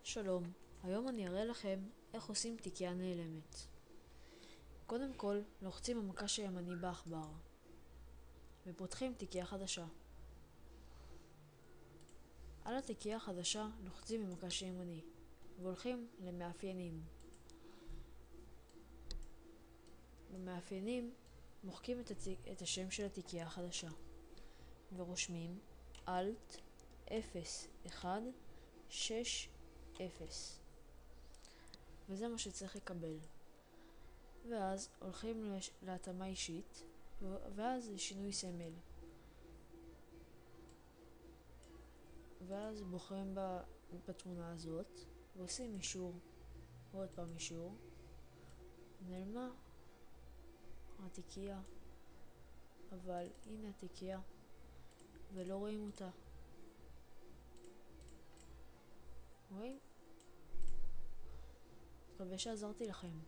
שלום, היום אני אראה לכם איך עושים תיקייה נעלמת. קודם כל, לוחצים במקש הימני בעכבר ופותחים תיקייה חדשה. על התיקייה החדשה לוחצים במקש הימני והולכים למאפיינים. במאפיינים מוחקים את השם של התיקייה החדשה ורושמים Alt 0160, וזה מה שצריך לקבל. ואז הולכים להתאמה אישית, ואז לשינוי סמל, ואז בוחרים בתמונה הזאת ועושים אישור, ועוד פעם אישור. נעלמה התיקייה, אבל הנה התיקייה ולא רואים אותה. רואים? מקווה שעזרתי לכם.